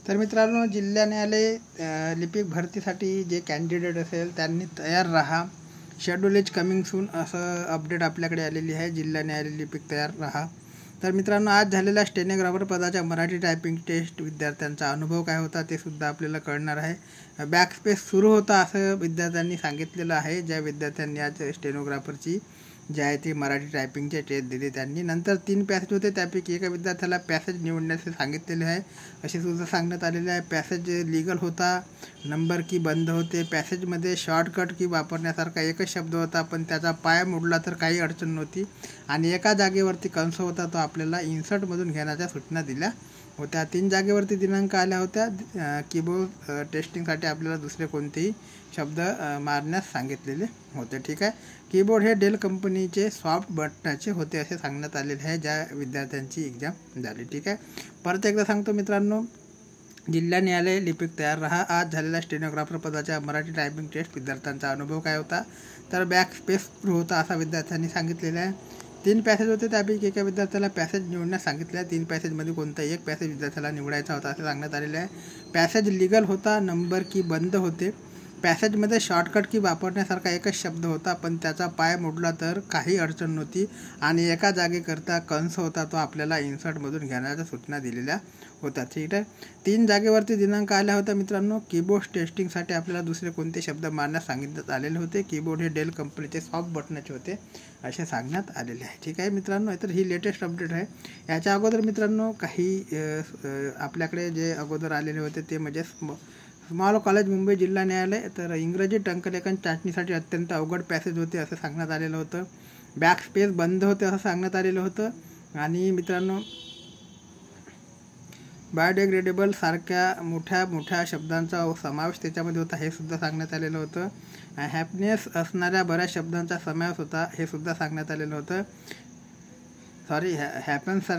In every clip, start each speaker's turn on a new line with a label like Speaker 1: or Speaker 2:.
Speaker 1: तर मित्रांनो, जिल्हा न्यायालय लिपिक भरतीसाठी जे कॅन्डिडेट असेल त्यांनी तयार राहा. शेड्यूल इज कमिंग सून असं अपडेट आपल्याकडे आलेली आहे. जिल्हा न्यायालय लिपिक तयार राहा. तर मित्रांनो, आज झालेल्या स्टेनोग्राफर पदाच्या मराठी टायपिंग टेस्ट विद्यार्थ्यांचा अनुभव काय होता ते सुद्धा आपल्याला कळणार आहे. बॅकस्पेस सुरू होता असं विद्यार्थ्यांनी सांगितलेलं आहे. ज्या विद्यार्थ्यांनी आज स्टेनोग्राफरची जे आहे ती मराठी टायपिंगचे टेस्ट दिली त्यांनी. नंतर 3 पॅसेज होते, त्यापैकी एका विद्यार्थ्याला पॅसेज निवडण्याचे सांगितलेले आहे असे सुद्धा सांगण्यात आलेले आहे. पॅसेज लिगल होता, नंबर की बंद होते. पॅसेजमध्ये शॉर्टकट की वापरण्यासारखा एकच शब्द होता, पण त्याचा पाय मोडला तर काही अडचण नव्हती. आणि एका जागेवरती कंस होता, तो आपल्याला इन्सर्टमधून घेण्याच्या सूचना दिल्या होत्या. 3 जागेवरती दिनांक आल्या होत्या. कीबोर्ड टेस्टिंगसाठी आपल्याला दुसरे कोणतेही शब्द मारण्यास सांगितलेले होते. ठीक आहे. कीबोर्ड हे डेल कंपनीचे सॉफ्ट बटनाचे होते असे सांगण्यात आलेले आहे ज्या विद्यार्थ्यांची एक्झाम झाली. ठीक आहे. परत एकदा सांगतो मित्रांनो, जिल्हा न्यायालय लिपिक तयार राहा. आज झालेल्या स्टेनोग्राफर पदाच्या मराठी टायपिंग टेस्ट विद्यार्थ्यांचा अनुभव काय होता, तर बॅक स्पेस सुरू होता असा विद्यार्थ्यांनी सांगितलेलं आहे. 3 पॅसेज होते, त्यापैकी एका विद्यार्थ्याला पॅसेज निवडण्यास सांगितले आहे. 3 पॅसेजमध्ये कोणताही एक पॅसेज विद्यार्थ्याला निवडायचा होता असं सांगण्यात आलेलं आहे. पॅसेज लिगल होता, नंबर की बंद होते. पॅसेजमध्ये शॉर्टकट की वापरण्यासारखा एकच शब्द होता, पण त्याचा पाय मोडला तर काही अडचण नव्हती. आणि एका जागेकरता कंस होता, तो आपल्याला इन्सर्टमधून घेण्याच्या सूचना दिलेल्या होत्या. ठीक आहे. 3 जागेवरती दिनांक आल्या होत्या मित्रांनो. कीबोर्ड टेस्टिंगसाठी आपल्याला दुसरे कोणते शब्द मारण्यास सांगितण्यात आलेले होते. कीबोर्ड हे डेल कंपनीचे सॉफ्ट बटनाचे होते असे सांगण्यात आलेले आहे. ठीक आहे मित्रांनो, तर ही लेटेस्ट अपडेट आहे. याच्या अगोदर मित्रांनो काही आपल्याकडे जे अगोदर आलेले होते ते म्हणजे स्मॉल कॉलेज मुंबई जिल्हा न्यायालय. तर इंग्रजी टंकलेखन चाचणीसाठी अत्यंत अवघड पॅसेज होते असं सांगण्यात आलेलं होतं. बॅक स्पेस बंद होते असं सांगण्यात आलेलं होतं. आणि मित्रांनो, बायोडिग्रेडेबल सारख्या मोठ्या शब्दांचा समावेश त्याच्यामध्ये होता हे सुद्धा सांगण्यात आलेलं होतं. हॅपनेस असणाऱ्या बऱ्याच शब्दांचा समावेश होता हे सुद्धा सांगण्यात आलेलं होतं. हॅपन्स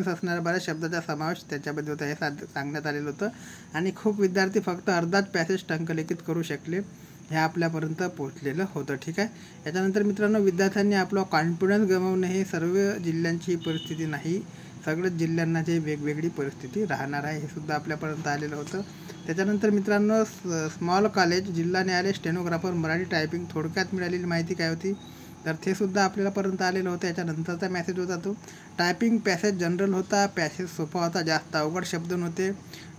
Speaker 1: असणाऱ्या बऱ्याच शब्दाचा समावेश त्याच्यामध्ये होता हे सांगण्यात आलेलं होतं. आणि खूप विद्यार्थी फक्त अर्धाच पॅसेज टंकलिखित करू शकले हे आपल्यापर्यंत पोहोचलेलं होतं. ठीक आहे. याच्यानंतर मित्रांनो, विद्यार्थ्यांनी आपला कॉन्फिडन्स गमावणे हे सर्व जिल्ह्यांची ही परिस्थिती नाही. सगळ्याच जिल्ह्यांना जे वेगवेगळी परिस्थिती राहणार आहे हे सुद्धा आपल्यापर्यंत आलेलं होतं. त्याच्यानंतर मित्रांनो, स्मॉल कॉलेज जिल्हा न्यायालय स्टेनोग्राफर मराठी टायपिंग थोडक्यात मिळालेली माहिती काय होती, तर ते सुद्धा आपल्यापर्यंत आलेलं होतं. याच्यानंतरचा मेसेज होता तो टायपिंग पॅसेज जनरल होता. पॅसेज सोपा होता, जास्त अवघड शब्द नव्हते.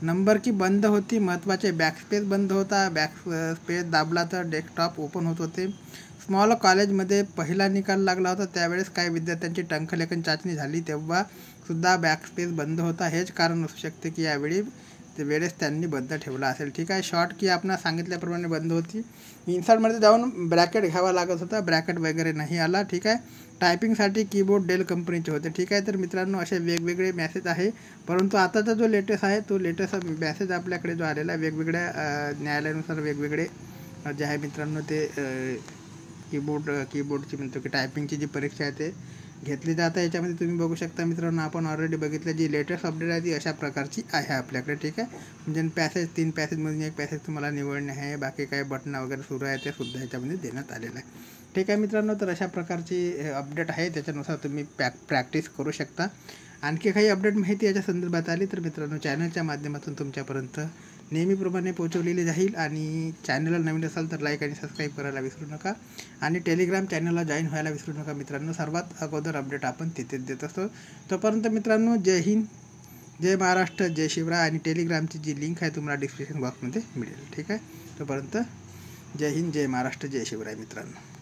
Speaker 1: नंबर की बंद होती, महत्त्वाचे बॅकस्पेस बंद होता. बॅकस्पेस दाबला तर डेस्कटॉप ओपन होत होते. स्मॉल कॉलेजमध्ये पहिला निकाल लागला होता, त्यावेळेस काही विद्यार्थ्यांची टंकलेखन चाचणी झाली तेव्हा सुद्धा बॅकस्पेस बंद होता. हेच कारण असू शकते की यावेळी वेळेस त्यांनी बंद ठेवला असेल. ठीक आहे. शॉर्ट की आपणास सांगितल्याप्रमाणे बंद होती. इन्सर्टमध्ये जाऊन ब्रॅकेट घ्यावा लागत होता, ब्रॅकेट वगैरे नाही आला. ठीक आहे. टायपिंगसाठी कीबोर्ड डेल कंपनीचे होते. ठीक आहे. तर मित्रांनो, असे वेगवेगळे मेसेज आहे, परंतु आताचा जो लेटेस्ट आहे तो लेटेस्ट मेसेज आपल्याकडे जो आलेला आहे वेगवेगळ्या न्यायालयानुसार वेगवेगळे जे आहे मित्रांनो ते कीबोर्डची म्हणतो की टायपिंगची जी परीक्षा आहे ते घेतली जातं. याच्यामध्ये तुम्ही बघू शकता मित्रांनो, आपण ऑलरेडी बघितलं जी लेटेस्ट अपडेट आहे ती अशा प्रकारची आहे आपल्याकडे. ठीक आहे. म्हणजे 3 पॅसेजमधून एक पॅसेज तुम्हाला निवडणे आहे, बाकी काही बटन वगैरे सुरू आहे ते सुद्धा ह्याच्यामध्ये देण्यात आलेलं आहे. ठीक आहे मित्रांनो, तर अशा प्रकारची अपडेट आहे, त्याच्यानुसार तुम्ही प्रॅक्टिस करू शकता. आणखी काही अपडेट माहिती याच्या संदर्भात आली तर मित्रांनो चॅनलच्या माध्यमातून तुमच्यापर्यंत नेहमीप्रमाणे पोहोचवलेली जाईल. आणि चॅनलला नवीन असाल तर लाईक आणि सबस्क्राईब करायला विसरू नका. आणि टेलिग्राम चॅनलला जॉईन व्हायला विसरू नका मित्रांनो. सर्वात अगोदर अपडेट आपण तिथेच देत असतो. तोपर्यंत मित्रांनो, जय हिंद, जय महाराष्ट्र, जय शिवराय. आणि टेलिग्रामची जी लिंक आहे तुम्हाला डिस्क्रिप्शन बॉक्समध्ये मिळेल. ठीक आहे. तोपर्यंत जय हिंद, जय महाराष्ट्र, जय शिवराय मित्रांनो.